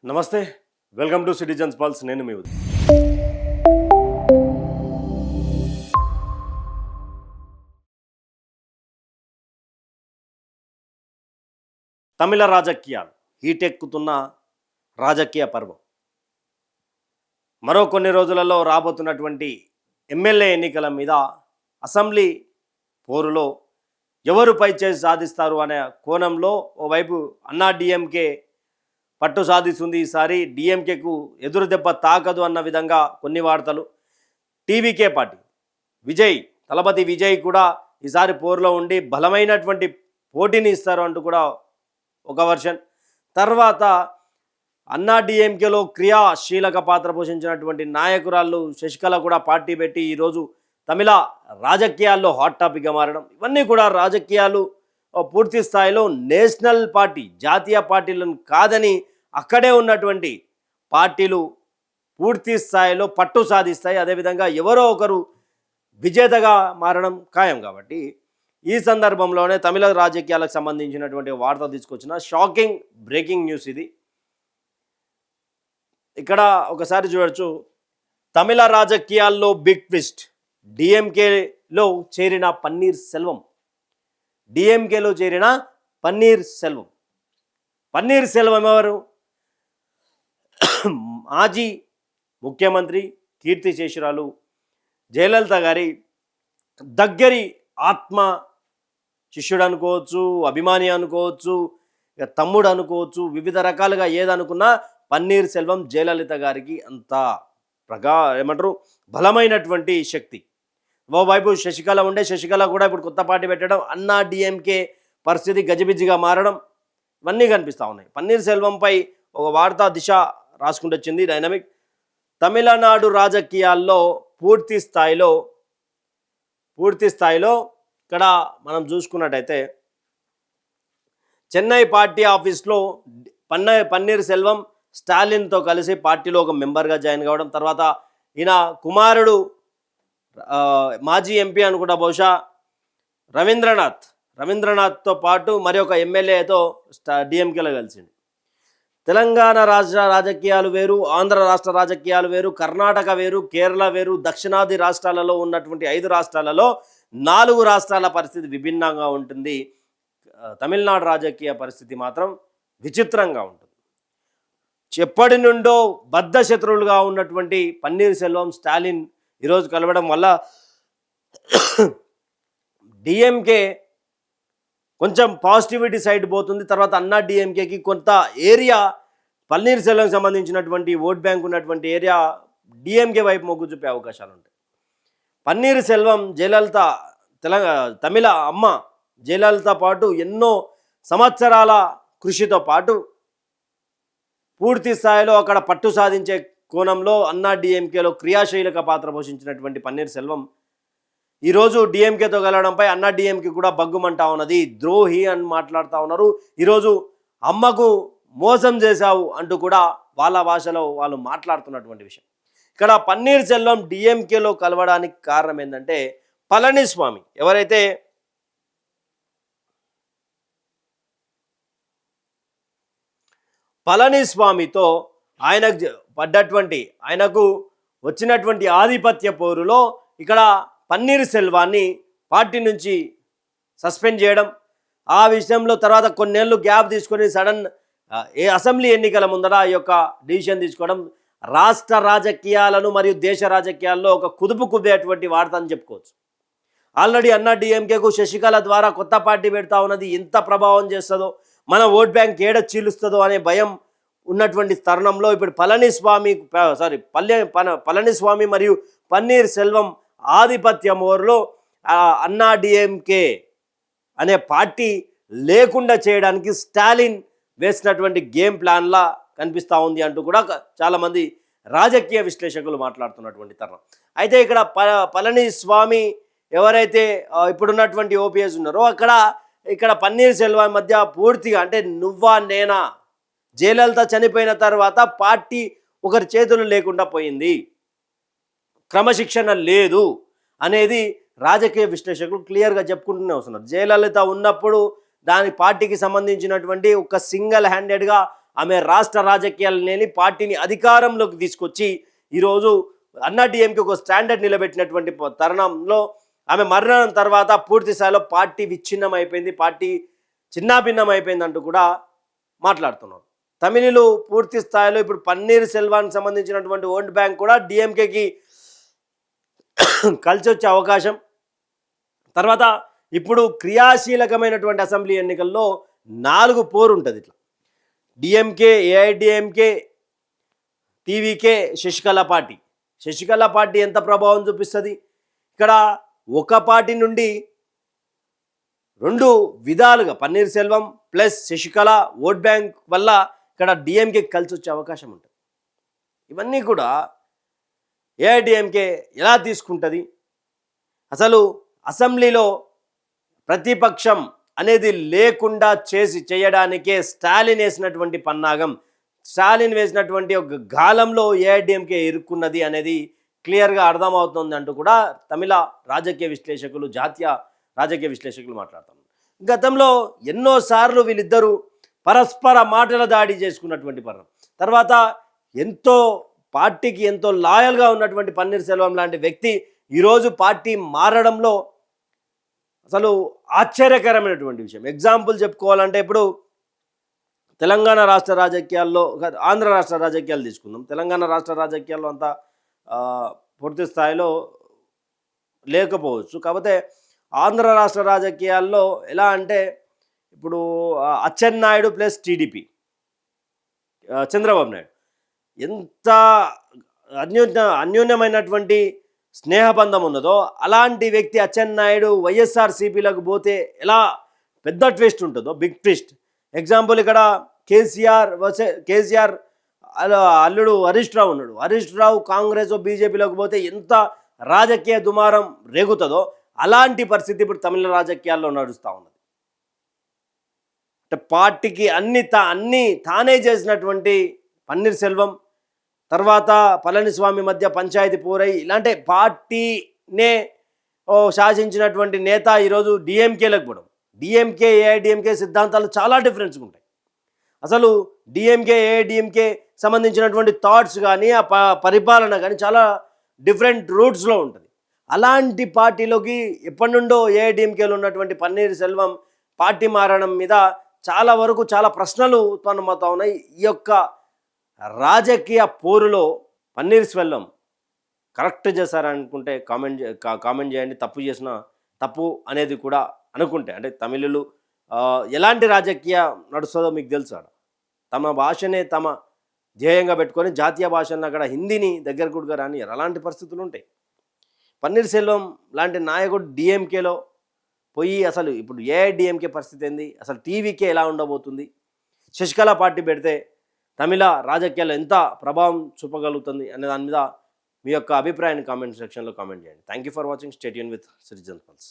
నమస్తే, welcome to citizens pulse. నేను మీ ఉదయ్. తమిళ రాజకీయాలు హీటెక్కుతున్న రాజకీయ పర్వం. మరో కొన్ని రోజులలో రాబోతున్నటువంటి ఎమ్మెల్యే ఎన్నికల మీద అసెంబ్లీ పోరులో ఎవరు పైచేసి సాధిస్తారు అనే కోణంలో ఓవైపు అన్నా డిఎంకే పట్టు సాధిస్తుంది. ఈసారి డిఎంకేకు ఎదురు దెబ్బ తాకదు అన్న విధంగా కొన్ని వార్తలు. టీవీకే పార్టీ తలపతి విజయ్ కూడా ఈసారి పోరులో ఉండి బలమైనటువంటి పోటీని ఇస్తారు అంటూ కూడా ఒక వర్షన్. తర్వాత అన్నా డిఎంకేలో క్రియాశీలక పాత్ర పోషించినటువంటి నాయకురాళ్ళు శశికళ కూడా పార్టీ పెట్టి ఈరోజు తమిళ రాజకీయాల్లో హాట్ టాపిక్గా మారడం, ఇవన్నీ కూడా రాజకీయాలు పూర్తి స్థాయిలో నేషనల్ పార్టీ, జాతీయ పార్టీలను కాదని అక్కడే ఉన్నటువంటి పార్టీలు పూర్తి స్థాయిలో పట్టు సాధిస్తాయి. అదేవిధంగా ఎవరో ఒకరు విజేతగా మారడం ఖాయం. కాబట్టి ఈ సందర్భంలోనే తమిళ రాజకీయాలకు సంబంధించినటువంటి వార్త తీసుకొచ్చిన షాకింగ్ బ్రేకింగ్ న్యూస్ ఇది. ఇక్కడ ఒకసారి చూడొచ్చు, తమిళ రాజకీయాల్లో బిగ్ ట్విస్ట్. డిఎంకేలో చేరిన పన్నీర్ సెల్వం. డిఎంకేలో చేరిన పన్నీర్ సెల్వం ఎవరు? మాజీ ముఖ్యమంత్రి కీర్తిశేషురాలు జయలలిత గారి దగ్గరి ఆత్మ శిష్యుడు అనుకోవచ్చు, అభిమాని అనుకోవచ్చు, తమ్ముడు అనుకోవచ్చు, వివిధ రకాలుగా ఏదనుకున్నా పన్నీర్ సెల్వం జయలలిత గారికి అంత బలమైనటువంటి శక్తి. ఓవైపు శశికళ ఉండే, శశికళ కూడా ఇప్పుడు కొత్త పార్టీ పెట్టడం, అన్నా డిఎంకే పరిస్థితి గజిబిజిగా మారడం, ఇవన్నీ కనిపిస్తూ ఉన్నాయి. పన్నీర్ సెల్వంపై ఒక వార్తా దిశ రాసుకుంటూ వచ్చింది డైనమిక్. తమిళనాడు రాజకీయాల్లో పూర్తి స్థాయిలో ఇక్కడ మనం చూసుకున్నట్టయితే చెన్నై పార్టీ ఆఫీస్లో పన్నీర్ సెల్వం స్టాలిన్తో కలిసి పార్టీలో ఒక మెంబర్గా జాయిన్ కావడం, తర్వాత ఈయన కుమారుడు మాజీ ఎంపీ అనుకుంటా బహుశా రవీంద్రనాథ్తో పాటు మరి ఒక ఎమ్మెల్యేతో డిఎంకేలో కలిసింది. తెలంగాణ రాష్ట్ర రాజకీయాలు వేరు, ఆంధ్ర రాష్ట్ర రాజకీయాలు వేరు, కర్ణాటక వేరు, కేరళ వేరు, దక్షిణాది రాష్ట్రాలలో ఉన్నటువంటి 5 రాష్ట్రాలలో 4 రాష్ట్రాల పరిస్థితి విభిన్నంగా ఉంటుంది. తమిళనాడు రాజకీయ పరిస్థితి మాత్రం విచిత్రంగా ఉంటుంది. ఎప్పటి నుండో బద్ధ శత్రువులుగా ఉన్నటువంటి పన్నీర్ సెల్వం, స్టాలిన్ ఈరోజు కలవడం వల్ల డిఎంకే కొంచెం పాజిటివిటీ సైడ్ పోతుంది. తర్వాత అన్నా డిఎంకేకి కొంత ఏరియా, పన్నీర్ సెల్వంకి సంబంధించినటువంటి ఓట్ బ్యాంక్ ఉన్నటువంటి ఏరియా డిఎంకే వైపు మొగ్గు చూపే అవకాశాలు ఉంటాయి. పన్నీర్ సెల్వం జయలలిత తమిళ అమ్మ జయలలిత పాటు ఎన్నో సంవత్సరాల కృషితో పాటు పూర్తి స్థాయిలో అక్కడ పట్టు సాధించే కోణంలో అన్నా డిఎంకేలో క్రియాశీలక పాత్ర పోషించినటువంటి పన్నీర్ సెల్వం ఈరోజు డిఎంకేతో కలవడంపై అన్నా డిఎంకే కూడా బగ్గుమంటా ఉన్నది. ద్రోహి అని మాట్లాడుతూ ఉన్నారు. ఈరోజు అమ్మకు మోసం చేశావు అంటూ కూడా వాళ్ళ భాషలో వాళ్ళు మాట్లాడుతున్నటువంటి విషయం. ఇక్కడ పన్నీర్ సెల్వం డిఎంకేలో కలవడానికి కారణం ఏంటంటే పళనిస్వామి, ఎవరైతే పళనిస్వామితో ఆయనకు వచ్చినటువంటి ఆధిపత్య పోరులో ఇక్కడ పన్నీర్ సెల్వాన్ని పార్టీ నుంచి సస్పెండ్ చేయడం, ఆ విషయంలో తర్వాత కొన్నేళ్ళు గ్యాప్ తీసుకొని సడన్ అసెంబ్లీ ఎన్నికల ముందర ఈ యొక్క డిసిషన్ తీసుకోవడం రాష్ట్ర రాజకీయాలను మరియు దేశ రాజకీయాల్లో ఒక కుదుపు కుదేటువంటి వార్త అని చెప్పుకోవచ్చు. ఆల్రెడీ అన్నా డిఎంకేకు శశికళ ద్వారా కొత్త పార్టీ పెడతా ఉన్నది, ఎంత ప్రభావం చేస్తుందో, మన ఓట్ బ్యాంక్ ఏడ చీలుస్తుందో అనే భయం ఉన్నటువంటి తరుణంలో ఇప్పుడు పళనిస్వామి మరియు పన్నీర్ సెల్వం ఆధిపత్యం ఓరులో అన్నా డిఎంకే అనే పార్టీ లేకుండా చేయడానికి స్టాలిన్ వేసినటువంటి గేమ్ ప్లాన్లా కనిపిస్తూ ఉంది అంటూ కూడా చాలామంది రాజకీయ విశ్లేషకులు మాట్లాడుతున్నటువంటి తరుణం. అయితే ఇక్కడ పళనిస్వామి ఎవరైతే ఇప్పుడున్నటువంటి ఓపీఎస్ ఉన్నారో ఇక్కడ పన్నీర్ సెల్వం మధ్య పూర్తిగా అంటే నువ్వా నేనా, జయలలిత చనిపోయిన తర్వాత పార్టీ ఒకరి చేతులు లేకుండా పోయింది, క్రమశిక్షణ లేదు అనేది రాజకీయ విశ్లేషకులు క్లియర్గా చెప్పుకుంటూనే వస్తున్నారు. జయలలిత ఉన్నప్పుడు దాని పార్టీకి సంబంధించినటువంటి ఒక సింగిల్ హ్యాండెడ్గా ఆమె రాష్ట్ర రాజకీయాలు లేని పార్టీని అధికారంలోకి తీసుకొచ్చి ఈరోజు అన్నా డిఎంకే ఒక స్టాండర్డ్ నిలబెట్టినటువంటి తరుణంలో ఆమె మరణం తర్వాత పూర్తి స్థాయిలో పార్టీ విచ్ఛిన్నం అయిపోయింది, పార్టీ చిన్నాభిన్నం అయిపోయింది అంటూ కూడా మాట్లాడుతున్నారు. తమిళులు పూర్తి స్థాయిలో ఇప్పుడు పన్నీర్ సెల్వానికి సంబంధించినటువంటి ఓట్ బ్యాంక్ కూడా డిఎంకేకి కలిసి వచ్చే అవకాశం. తర్వాత ఇప్పుడు క్రియాశీలకమైనటువంటి అసెంబ్లీ ఎన్నికల్లో 4 పోరు ఉంటుంది. ఇట్లా DMK, AIADMK, TVK, Sasikala party. Sasikala party ఎంత ప్రభావం చూపిస్తుంది? ఇక్కడ ఒక పార్టీ నుండి 2 విధాలుగా paneer Selvam plus Sasikala vote bank వల్ల ఇక్కడ డిఎంకే కలిసి వచ్చే అవకాశం ఉంటుంది. ఇవన్నీ కూడా ఏఐడిఎంకే ఎలా తీసుకుంటుంది? అసలు అసెంబ్లీలో ప్రతిపక్షం అనేది లేకుండా చేయడానికే స్టాలిన్ వేసినటువంటి పన్నాగం, స్టాలిన్ వేసినటువంటి ఒక గాలంలో ఏఐడిఎంకే ఇరుక్కున్నది అనేది క్లియర్గా అర్థమవుతుంది అంటూ కూడా తమిళ రాజకీయ విశ్లేషకులు, జాతీయ రాజకీయ విశ్లేషకులు మాట్లాడుతున్నారు. గతంలో ఎన్నోసార్లు వీళ్ళిద్దరూ పరస్పర మాటల దాడి చేసుకున్నటువంటి పర్వం. తర్వాత ఎంతో పార్టీకి ఎంతో లాయల్గా ఉన్నటువంటి పన్నీర్ సెల్వం లాంటి వ్యక్తి ఈరోజు పార్టీ మారడంలో అసలు ఆశ్చర్యకరమైనటువంటి విషయం. ఎగ్జాంపుల్ చెప్పుకోవాలంటే ఇప్పుడు తెలంగాణ రాష్ట్ర రాజకీయాల్లో, ఆంధ్ర రాష్ట్ర రాజకీయాలు తీసుకుందాం. తెలంగాణ రాష్ట్ర రాజకీయాల్లో అంతా పూర్తి స్థాయిలో లేకపోవచ్చు. కాకపోతే ఆంధ్ర రాష్ట్ర రాజకీయాల్లో ఎలా అంటే ఇప్పుడు అచ్చెన్నాయుడు ప్లస్ టీడీపీ, చంద్రబాబు నాయుడు ఎంత అన్యోన్యమైనటువంటి స్నేహబంధం ఉన్నదో అలాంటి వ్యక్తి అచ్చెన్నాయుడు వైఎస్ఆర్సీపీలకు పోతే ఎలా పెద్ద ట్విస్ట్ ఉంటుందో, బిగ్ ట్విస్ట్. ఎగ్జాంపుల్ ఇక్కడ కేసీఆర్ అల్లుడు హరీష్ రావు ఉన్నాడు. హరీష్ రావు కాంగ్రెస్ బీజేపీలోకి పోతే ఎంత రాజకీయ దుమారం రేగుతుందో అలాంటి పరిస్థితి ఇప్పుడు తమిళ రాజకీయాల్లో నడుస్తూ ఉన్నది. అంటే పార్టీకి అన్ని తానే చేసినటువంటి పన్నీర్ సెల్వం తర్వాత పళనిస్వామి మధ్య పంచాయతీ పోరై ఇలాంటి పార్టీనే శాసించినటువంటి నేత ఈరోజు డిఎంకేలకు పోవడం. డిఎంకే, ఏఐడిఎంకే సిద్ధాంతాలు చాలా డిఫరెన్స్గా ఉంటాయి. అసలు డిఎంకే, ఏఐడిఎంకే సంబంధించినటువంటి థాట్స్ కానీ ఆ పరిపాలన కానీ చాలా డిఫరెంట్ రూట్స్లో ఉంటుంది. అలాంటి పార్టీలోకి ఎప్పటి నుండో ఏఐడిఎంకేలో ఉన్నటువంటి పన్నీర్ సెల్వం పార్టీ మారడం మీద చాలా వరకు చాలా ప్రశ్నలు ఉత్పన్నమవుతా ఉన్నాయి. ఈ యొక్క రాజకీయ పోరులో పన్నీర్ సెల్వం కరెక్ట్ చేశారనుకుంటే కామెంట్ చేయండి. తప్పు చేసిన తప్పు అనేది కూడా అనుకుంటే, అంటే తమిళులు ఎలాంటి రాజకీయ నడుస్తుందో మీకు తెలుసు. తమ భాషనే తమ ధ్యేయంగా పెట్టుకొని జాతీయ భాషలను అక్కడ హిందీని దగ్గర కూడా రాని అలాంటి పరిస్థితులు ఉంటాయి. పన్నీర్ సెల్వం లాంటి నాయకుడు డిఎంకేలో పోయి అసలు ఇప్పుడు ఏఐడిఎంకే పరిస్థితి ఏంది, అసలు టీవీకే ఎలా ఉండబోతుంది, శశికళ పార్టీ పెడితే తమిళ రాజకీయాల్లో ఎంత ప్రభావం చూపగలుగుతుంది అనే దాని మీద మీ యొక్క అభిప్రాయాన్ని కామెంట్ సెక్షన్లో కామెంట్ చేయండి. Thank you for watching. Stay tune with citizen pulse.